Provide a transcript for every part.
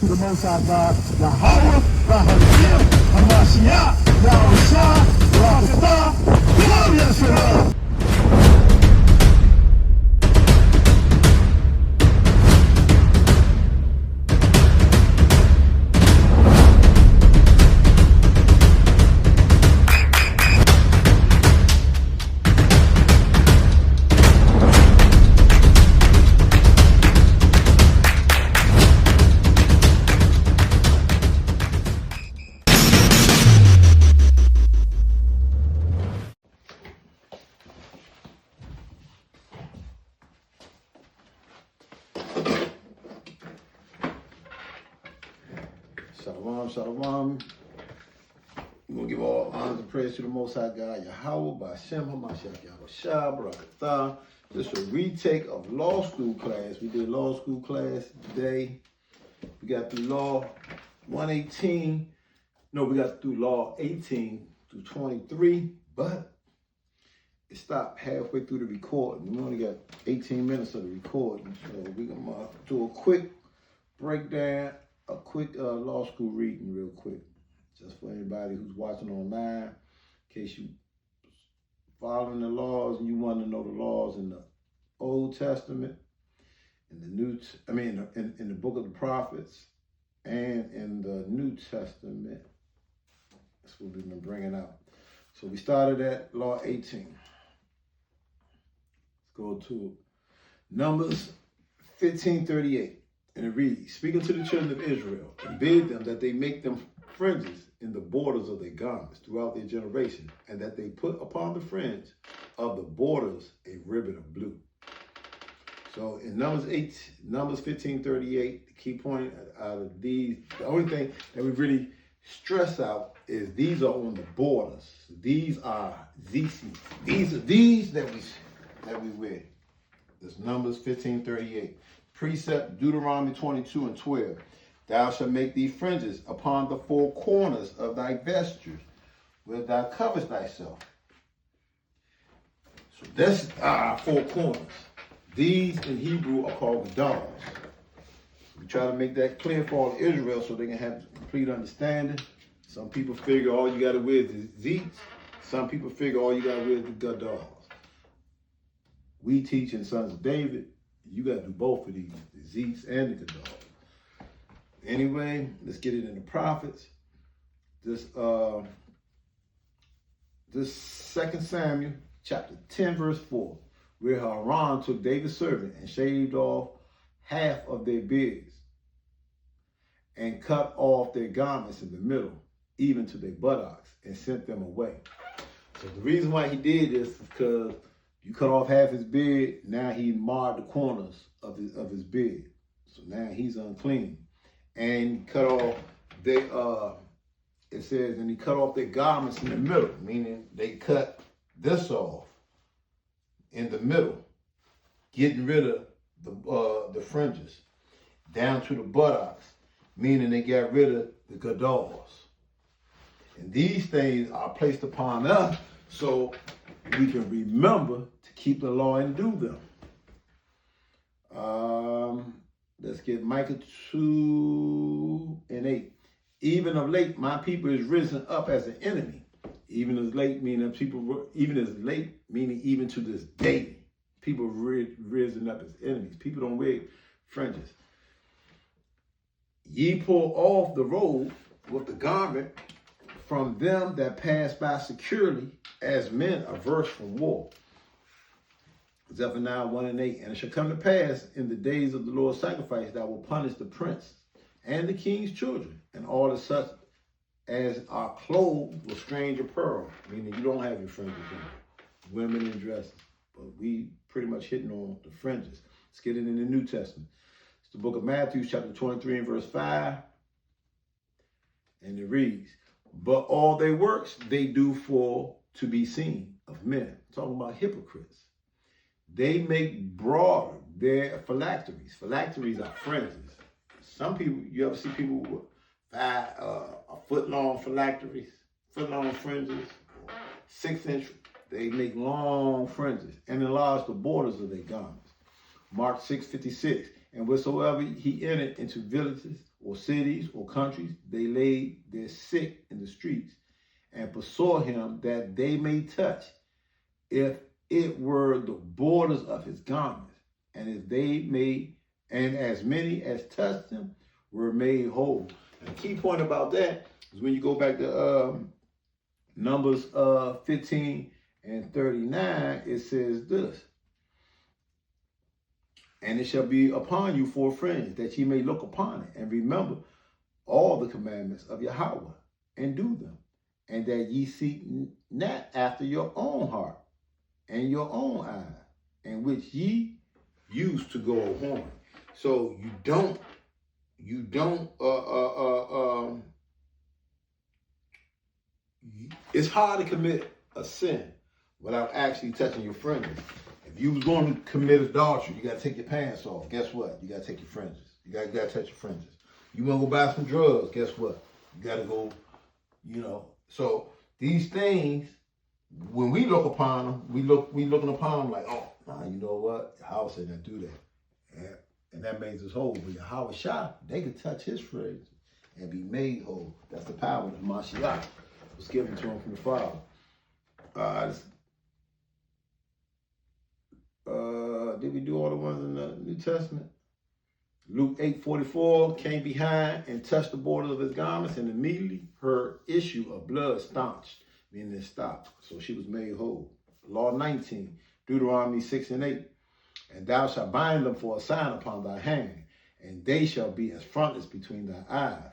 to the Most High God, Yahweh, Bahashem, Hamashiach, Yahushua, Rakatah, Glory Yeshua. Shalom, shalom. We're going to give all honor and praise to the Most High God, Yahweh, Ba'ashem, Hamashiach, Yahushua, Barakatah. This is a retake of law school class. We did law school class today. We got through law 118. No, we got through law 18 through 23, but it stopped halfway through the recording. We only got 18 minutes of the recording, so we're going to do a quick breakdown. A quick law school reading real quick, just for anybody who's watching online, in case you following the laws and you want to know the laws in the Old Testament, in the in the book of the prophets, and in the New Testament. That's what we've been bringing out. So we started at law 18. Let's go to Numbers 15:38. And it reads, speaking to the children of Israel, and bid them that they make them fringes in the borders of their garments throughout their generation, and that they put upon the fringe of the borders a ribbon of blue. So in Numbers 15:38, the key point out of these, the only thing that we really stress out is these are on the borders. These are these that we wear. This Numbers 15:38. Precept Deuteronomy 22:12. Thou shalt make thee fringes upon the four corners of thy vestures, where thou coverest thyself. So that's our four corners. These in Hebrew are called gadars. We try to make that clear for all Israel so they can have complete understanding. Some people figure all you got to wear is the zeets. Some people figure all you got to wear is the gadars. We teach in Sons of David, you got to do both of these, the zeets and the gadars. Anyway, let's get it in the prophets. This 2 Samuel chapter 10 verse 4, where Haran took David's servant and shaved off half of their beards and cut off their garments in the middle, even to their buttocks, and sent them away. So the reason why he did this is because you cut off half his beard, now he marred the corners of his beard. So now he's unclean. And cut off it says, and he cut off their garments in the middle, meaning they cut this off in the middle, getting rid of the fringes, down to the buttocks, meaning they got rid of the gadars. And these things are placed upon us so we can remember to keep the law and do them. Let's get Micah 2:8. Even of late, my people is risen up as an enemy. Even as late, meaning even to this day, people risen up as enemies. People don't wear fringes. Ye pull off the robe with the garment from them that pass by securely, as men averse from war. Zephaniah 1:8. And it shall come to pass in the days of the Lord's sacrifice that I will punish the prince and the king's children, and all of such as are clothed with strange apparel, meaning you don't have your fringes on, women in dresses. But we pretty much hitting on the fringes. Let's get it in the New Testament. It's the book of Matthew, chapter 23 and verse 5. And it reads, but all their works they do for to be seen of men. Talking about hypocrites. They make broader their phylacteries. Phylacteries are fringes. Some people, you ever see people with a foot-long phylacteries, foot-long fringes, 6-inch, they make long fringes and enlarge the borders of their garments. Mark 6:56, and whatsoever he entered into villages or cities or countries, they laid their sick in the streets and besought him that they may touch, if it were the borders of his garments, and if they may, and as many as touched him were made whole. And the key point about that is when you go back to Numbers 15 and 39, it says this. And it shall be upon you for a friend, that ye may look upon it, and remember all the commandments of Yahweh, and do them, and that ye seek not after your own heart and your own eye, in which ye used to go a whoring. So it's hard to commit a sin without actually touching your fringes. If you was going to commit adultery, you got to take your pants off. Guess what? You got to take your fringes. You got to touch your fringes. You want to go buy some drugs. Guess what? You got to go, So these things, when we look upon them, we looking upon them like, oh, nah, you know what? Yahweh said not do that. And that makes us whole. But Yahweh Shah, they could touch his fringes and be made whole. That's the power of Mashiach was given to him from the Father. Did we do all the ones in the New Testament? Luke 8:44 came behind and touched the borders of his garments, and immediately her issue of blood staunched, meaning it stopped. So she was made whole. Law 19, Deuteronomy 6 and 8. And thou shalt bind them for a sign upon thy hand, and they shall be as frontlets between thy eyes.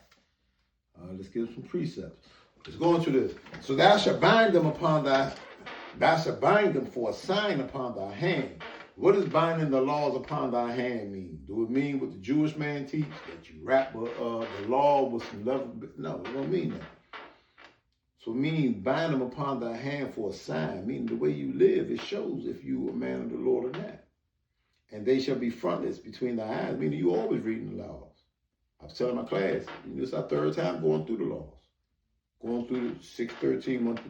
Let's give some precepts. Let's go into this. So thou shalt bind them for a sign upon thy hand. What does binding the laws upon thy hand mean? Do it mean what the Jewish man teach, that you wrap the law with some leather? No, it don't mean that. So it means bind them upon thy hand for a sign, meaning the way you live, it shows if you a man of the Lord or not. And they shall be frontlets between thy eyes, meaning you always reading the laws. I was telling my class, this is our third time going through the laws. Going through the 613 months.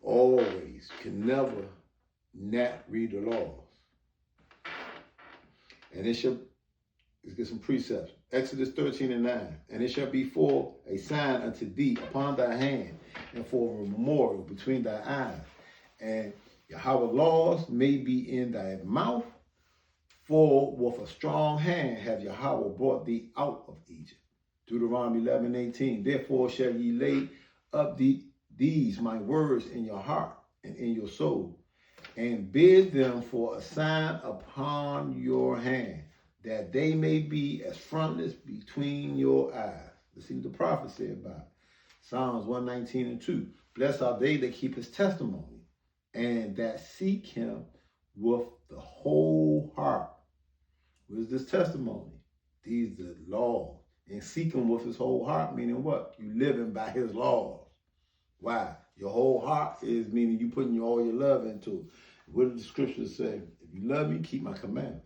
Always can never not read the laws. And let's get some precepts. Exodus 13 and 9. And it shall be for a sign unto thee upon thy hand, and for a memorial between thy eyes. And Yahweh laws may be in thy mouth, for with a strong hand have Yahweh brought thee out of Egypt. Deuteronomy 11:18. Therefore shall ye lay up these my words in your heart and in your soul, and bid them for a sign upon your hand, that they may be as frontlets between your eyes. Let's see what the prophet said about it. Psalms 119 and 2. Blessed are they that keep his testimony, and that seek him with the whole heart. What is this testimony? These are the laws. And seek him with his whole heart, meaning what? You living by his laws. Why? Your whole heart is meaning you putting all your love into it. What did the scriptures say? If you love me, keep my commandments.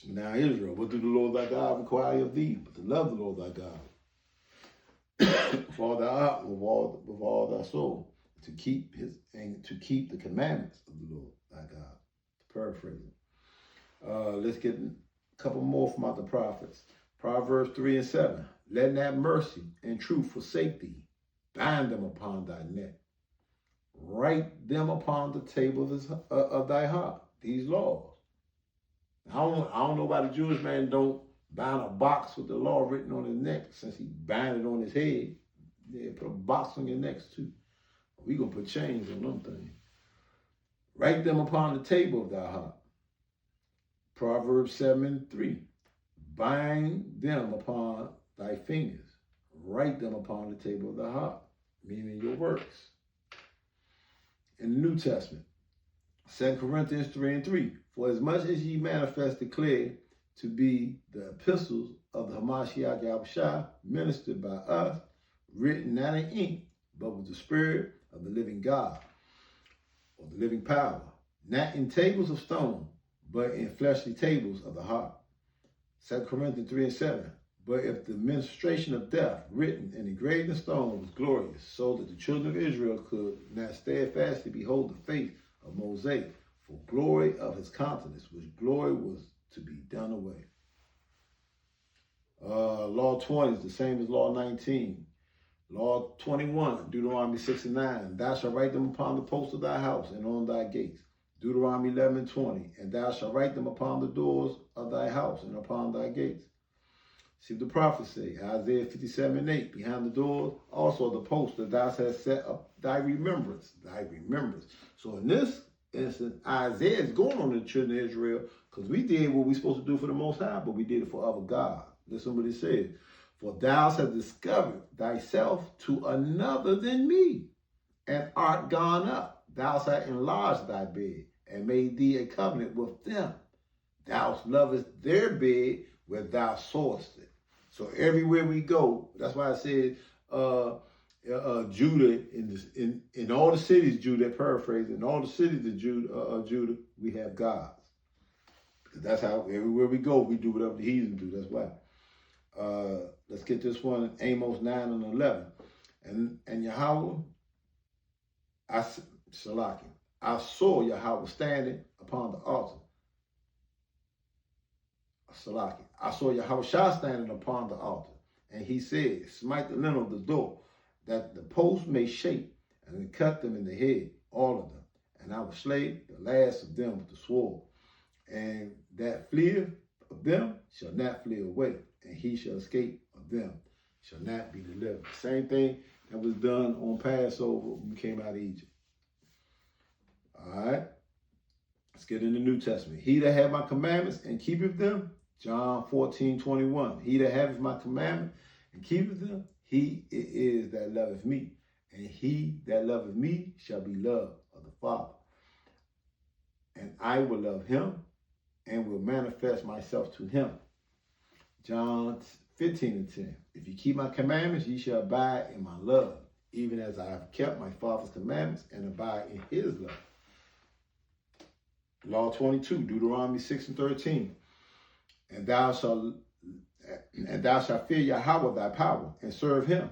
Now Israel, what do the Lord thy God require of thee? But to love the Lord thy God with all thy heart, with all thy soul, to keep the commandments of the Lord thy God. To paraphrase it. Let's get a couple more from out the prophets. Proverbs 3 and 7. Let not mercy and truth forsake thee. Bind them upon thy neck. Write them upon the table of thy heart. These laws. I don't know why the Jewish man don't bind a box with the law written on his neck, since he bind it on his head. Yeah, put a box on your neck too. We gonna put chains on them things. Write them upon the table of thy heart. Proverbs 7 and 3. Bind them upon thy fingers. Write them upon the table of the heart, meaning your works. In the New Testament, 2 Corinthians 3 and 3. For as much as ye manifest declare to be the epistles of the Hamashiach Yahushua, ministered by us, written not in ink, but with the Spirit of the living God, or the living power, not in tables of stone, but in fleshly tables of the heart. 2 Corinthians 3 and 7. But if the ministration of death, written and engraved in stone, was glorious, so that the children of Israel could not steadfastly behold the face of Mosaic, for glory of his countenance, which glory was to be done away. Law 20 is the same as Law 19. Law 21, Deuteronomy 6 and 9. Thou shalt write them upon the posts of thy house and on thy gates. Deuteronomy 11 and 20. And thou shalt write them upon the doors of thy house and upon thy gates. See what the prophets say. Isaiah 57 and 8. Behind the doors, also the post that thou hast set up thy remembrance. Thy remembrance. So in this instance, Isaiah is going on the children of Israel because we did what we supposed to do for the Most High, but we did it for other gods. Listen what it says. For thou hast discovered thyself to another than me, and art gone up. Thou hast enlarged thy bed, and made thee a covenant with them. Thou lovest their bed where thou sawest it. So everywhere we go, that's why I said Judah, in all the cities, Judah, paraphrasing, in all the cities of Judah, we have gods. Because that's how everywhere we go, we do whatever the heathen do. That's why. Let's get this one, Amos 9 and 11. And Yahweh, I saw Yahweh standing upon the altar. I saw Yahweh standing upon the altar. And he said, smite the lintel of the door, that the posts may shake, and cut them in the head, all of them. And I will slay the last of them with the sword. And that fleeth of them shall not flee away, and he shall escape of them, shall not be delivered. Same thing that was done on Passover when we came out of Egypt. All right. Let's get in the New Testament. He that hath my commandments and keepeth them, John 14:21. He that hath my commandments and keepeth them, he it is that loveth me. And he that loveth me shall be loved of the Father. And I will love him and will manifest myself to him. John 15:10. If you keep my commandments, ye shall abide in my love, even as I have kept my Father's commandments and abide in his love. Law 22, Deuteronomy 6 and 13. And thou shalt fear Yahweh thy power, and serve him,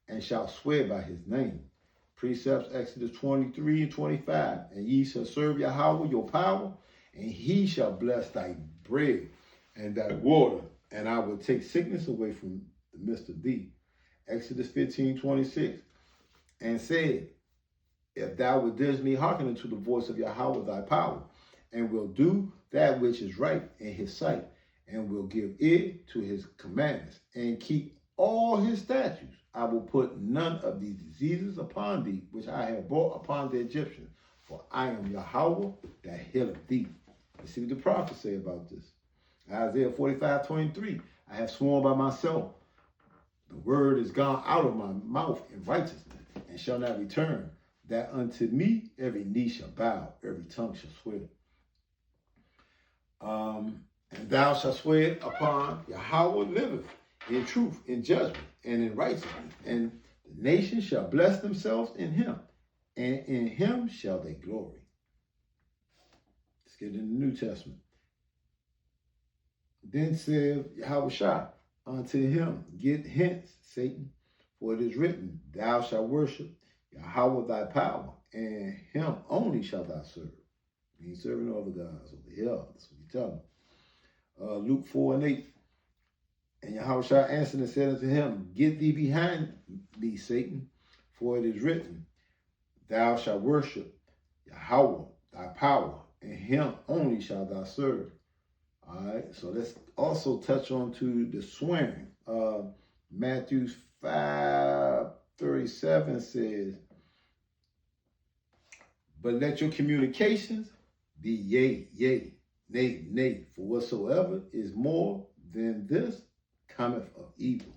and shalt swear by his name. Precepts, Exodus 23 and 25. And ye shall serve Yahweh your power, and he shall bless thy bread and thy water, and I will take sickness away from the midst of thee. Exodus 15:26. And said, if thou wouldest me hearken unto the voice of Yahweh thy power, and will do that which is right in his sight, and will give ear to his commandments, and keep all his statutes, I will put none of these diseases upon thee, which I have brought upon the Egyptians. For I am Yahweh that healeth thee. You see what the prophets say about this. Isaiah 45:23. I have sworn by myself, the word is gone out of my mouth in righteousness, and shall not return, that unto me every knee shall bow, every tongue shall swear. And thou shalt swear upon Yahweh liveth, in truth, in judgment, and in righteousness. And the nations shall bless themselves in him, and in him shall they glory. Let's get in the New Testament. Then said Yahweh unto him, get hence, Satan, for it is written, thou shalt worship Yahweh thy power, and him only shalt thou serve. He ain't serving no other gods over here. That's what he tell him. Luke 4 and 8. And Yahweh answered and said unto him, get thee behind me, Satan, for it is written, thou shalt worship Yahweh thy power, and him only shalt thou serve. All right, so let's also touch on to the swearing. Matthew 5:37 says, but let your communications be yea, yea, nay, nay, for whatsoever is more than this cometh of evil.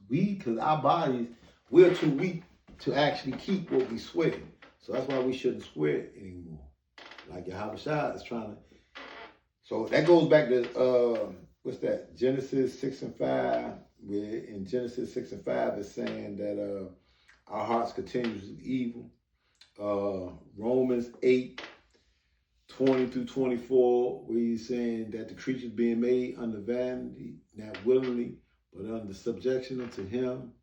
Because our bodies, we're too weak to actually keep what we swear. So that's why we shouldn't swear anymore. Like Yahweh is trying to. So that goes back to, what's that? Genesis 6 and 5. Where in Genesis 6 and 5, it's saying that our hearts continues evil. Romans 8:20 through 24, where he's saying that the creatures being made under vanity, not willingly, but under subjection unto him,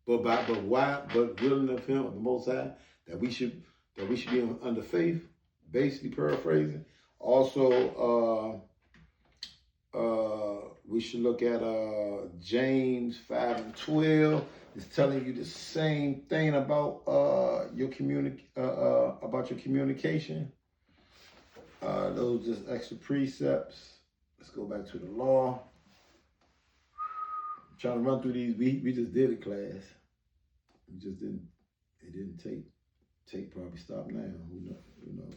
but willing of him, of the Most High, that we should be under faith, basically paraphrasing. Also, We should look at James 5 and 12. It's telling you the same thing about your communication. Those just extra precepts. Let's go back to the law. I'm trying to run through these. We just did a class. We just didn't. It didn't take probably stop now. Who knows?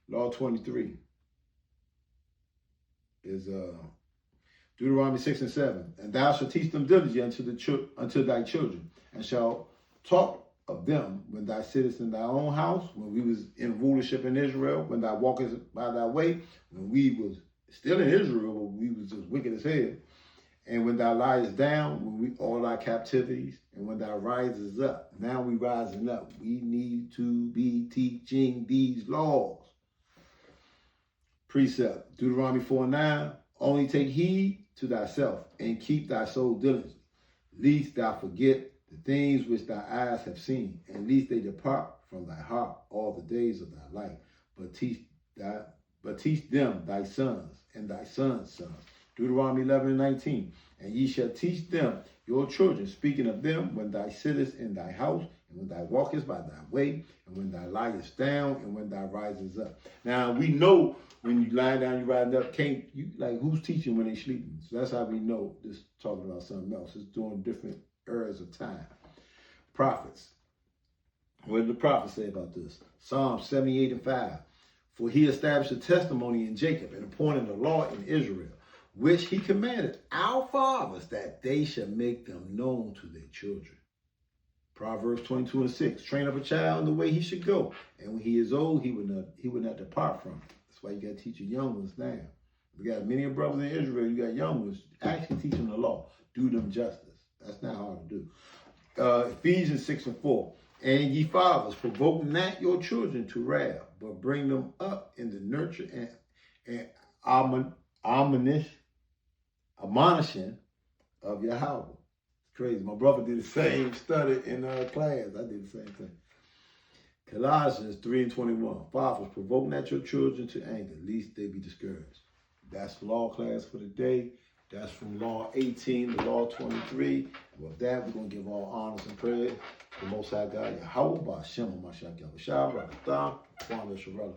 Law 23 is Deuteronomy 6 and 7. And thou shalt teach them diligently unto thy children, and shalt talk of them when thou sittest in thy own house, when we was in rulership in Israel, when thou walkest by thy way, when we was still in Israel, but we was just wicked as hell. And when thou liest down, when we all our captivities, and when thou rises up, now we rising up. We need to be teaching these laws. Precept, Deuteronomy 4 and 9, only take heed to thyself, and keep thy soul diligently, lest thou forget the things which thy eyes have seen, and lest they depart from thy heart all the days of thy life. But teach them thy sons, and thy sons' sons. Deuteronomy 11 and 19. And ye shall teach them your children, speaking of them when thou sittest in thy house, and when thou walkest by thy way, and when thou liest down, and when thou risest up. Now we know when you lie down, you rise up. Can't you like who's teaching when they sleeping? So that's how we know this talking about something else. It's during different eras of time. Prophets. What did the prophet say about this? Psalm 78 and 5. For he established a testimony in Jacob and appointed a law in Israel, which he commanded our fathers that they should make them known to their children. Proverbs 22 and 6. Train up a child in the way he should go, and when he is old, he would not depart from it. That's why you got to teach your young ones now. We got many brothers in Israel, you got young ones. Actually teach them the law. Do them justice. That's not hard to do. Ephesians 6 and 4. And ye fathers, provoke not your children to wrath, but bring them up in the nurture and admonishing of Yahweh. It's crazy. My brother did the same study in class. I did the same thing. Colossians 3 and 21. Fathers, provoke not your children to anger, lest they be discouraged. That's the law class for the day. That's from Law 18 to Law 23. And with that, we're going to give all honors and praise to the Most High God, Yahweh, Ba'ashem, HaMashiach, Yahushua, Rakatah, Kwame Sharella.